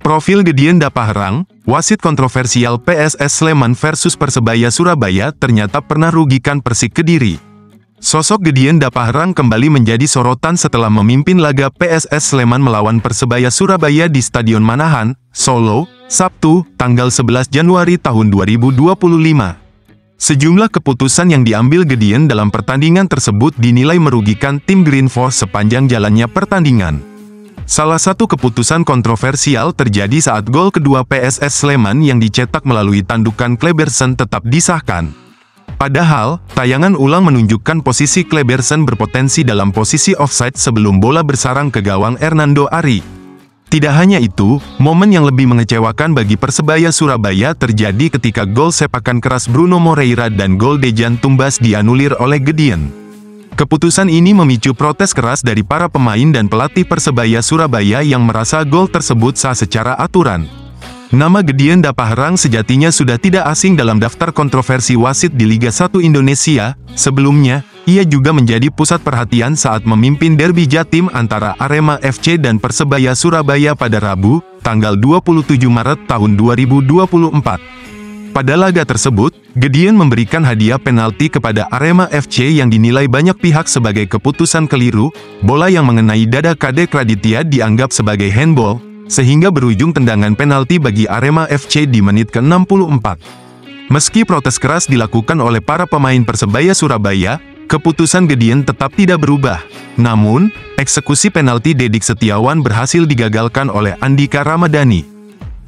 Profil Gedian Dapaherang, wasit kontroversial PSS Sleman versus Persebaya Surabaya ternyata pernah rugikan Persik Kediri. Sosok Gedian Dapaherang kembali menjadi sorotan setelah memimpin laga PSS Sleman melawan Persebaya Surabaya di Stadion Manahan, Solo, Sabtu, tanggal 11 Januari tahun 2025. Sejumlah keputusan yang diambil Gedian dalam pertandingan tersebut dinilai merugikan tim Green Force sepanjang jalannya pertandingan. Salah satu keputusan kontroversial terjadi saat gol kedua PSS Sleman yang dicetak melalui tandukan Kleberson tetap disahkan. Padahal, tayangan ulang menunjukkan posisi Kleberson berpotensi dalam posisi offside sebelum bola bersarang ke gawang Hernando Ari. Tidak hanya itu, momen yang lebih mengecewakan bagi Persebaya Surabaya terjadi ketika gol sepakan keras Bruno Moreira dan gol Dejan Tumbas dianulir oleh Gedian. Keputusan ini memicu protes keras dari para pemain dan pelatih Persebaya Surabaya yang merasa gol tersebut sah secara aturan. Nama Gedian Dapaherang sejatinya sudah tidak asing dalam daftar kontroversi wasit di Liga 1 Indonesia. Sebelumnya, ia juga menjadi pusat perhatian saat memimpin derby Jatim antara Arema FC dan Persebaya Surabaya pada Rabu, tanggal 27 Maret tahun 2024. Pada laga tersebut, Gedian memberikan hadiah penalti kepada Arema FC yang dinilai banyak pihak sebagai keputusan keliru. Bola yang mengenai dada Kadek Raditya dianggap sebagai handball, sehingga berujung tendangan penalti bagi Arema FC di menit ke-64. Meski protes keras dilakukan oleh para pemain Persebaya Surabaya, keputusan Gedian tetap tidak berubah. Namun, eksekusi penalti Dedik Setiawan berhasil digagalkan oleh Andika Ramadhani.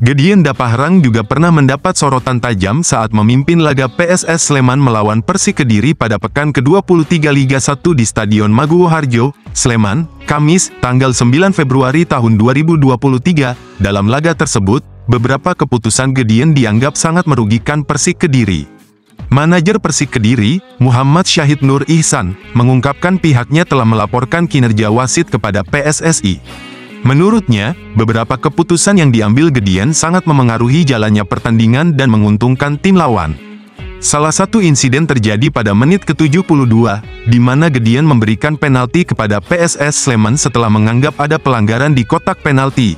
Gedian Dapaherang juga pernah mendapat sorotan tajam saat memimpin laga PSS Sleman melawan Persik Kediri pada pekan ke-23 Liga 1 di Stadion Maguwo Harjo, Sleman, Kamis, tanggal 9 Februari tahun 2023. Dalam laga tersebut, beberapa keputusan Gedian dianggap sangat merugikan Persik Kediri. Manajer Persik Kediri, Muhammad Syahid Nur Ihsan, mengungkapkan pihaknya telah melaporkan kinerja wasit kepada PSSI. Menurutnya, beberapa keputusan yang diambil Gedian sangat memengaruhi jalannya pertandingan dan menguntungkan tim lawan. Salah satu insiden terjadi pada menit ke-72, di mana Gedian memberikan penalti kepada PSS Sleman setelah menganggap ada pelanggaran di kotak penalti.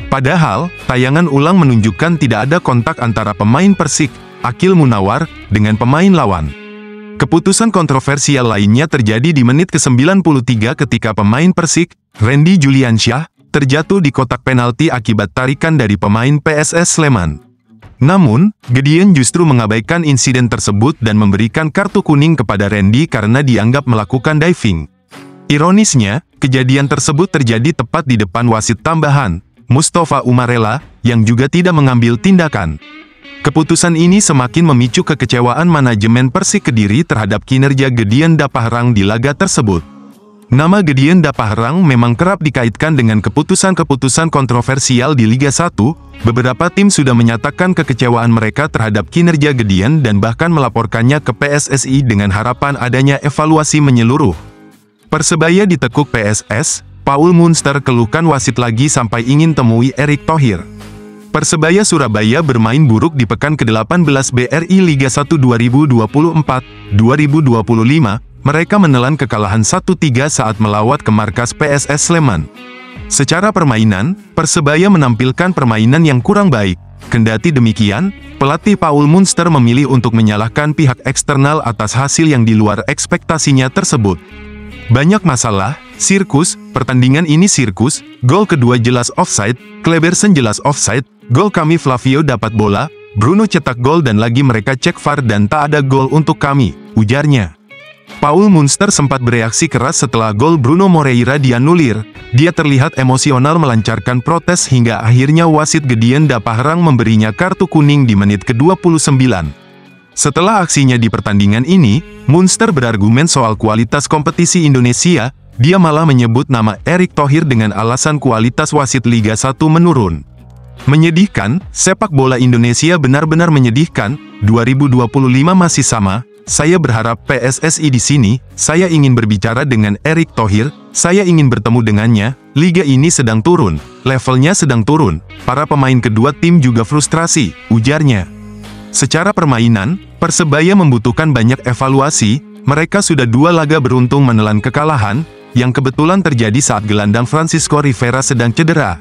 Padahal, tayangan ulang menunjukkan tidak ada kontak antara pemain Persik, Akil Munawar, dengan pemain lawan. Keputusan kontroversial lainnya terjadi di menit ke-93 ketika pemain Persik, Randy Juliansyah, terjatuh di kotak penalti akibat tarikan dari pemain PSS Sleman. Namun, Gedian justru mengabaikan insiden tersebut dan memberikan kartu kuning kepada Randy karena dianggap melakukan diving. Ironisnya, kejadian tersebut terjadi tepat di depan wasit tambahan, Mustafa Umarela, yang juga tidak mengambil tindakan. Keputusan ini semakin memicu kekecewaan manajemen Persik Kediri terhadap kinerja Gedian Dapaherang di laga tersebut. Nama Gedian Dapaherang memang kerap dikaitkan dengan keputusan-keputusan kontroversial di Liga 1. Beberapa tim sudah menyatakan kekecewaan mereka terhadap kinerja Gedian dan bahkan melaporkannya ke PSSI dengan harapan adanya evaluasi menyeluruh. Persebaya ditekuk PSS, Paul Munster keluhkan wasit lagi sampai ingin temui Erick Thohir. Persebaya Surabaya bermain buruk di pekan ke-18 BRI Liga 1 2024-2025. Mereka menelan kekalahan 1-3 saat melawat ke markas PSS Sleman. Secara permainan, Persebaya menampilkan permainan yang kurang baik. Kendati demikian, pelatih Paul Munster memilih untuk menyalahkan pihak eksternal atas hasil yang di luar ekspektasinya tersebut. Banyak masalah, sirkus, pertandingan ini sirkus, gol kedua jelas offside, Kleberson jelas offside, gol kami Flavio dapat bola, Bruno cetak gol dan lagi mereka cek VAR dan tak ada gol untuk kami, ujarnya. Paul Munster sempat bereaksi keras setelah gol Bruno Moreira dianulir. Dia terlihat emosional melancarkan protes hingga akhirnya wasit Gedian Dapaherang memberinya kartu kuning di menit ke-29. Setelah aksinya di pertandingan ini, Munster berargumen soal kualitas kompetisi Indonesia. Dia malah menyebut nama Erick Thohir dengan alasan kualitas wasit Liga 1 menurun. Menyedihkan, sepak bola Indonesia benar-benar menyedihkan. 2025 masih sama. Saya berharap PSSI di sini. Saya ingin berbicara dengan Erick Thohir. Saya ingin bertemu dengannya. Liga ini sedang turun. Levelnya sedang turun. Para pemain kedua tim juga frustrasi, ujarnya. Secara permainan, Persebaya membutuhkan banyak evaluasi. Mereka sudah 2 laga beruntun menelan kekalahan, yang kebetulan terjadi saat gelandang Francisco Rivera sedang cedera.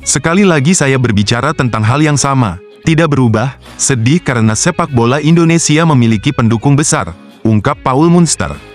Sekali lagi saya berbicara tentang hal yang sama. Tidak berubah, sedih karena sepak bola Indonesia memiliki pendukung besar, ungkap Paul Munster.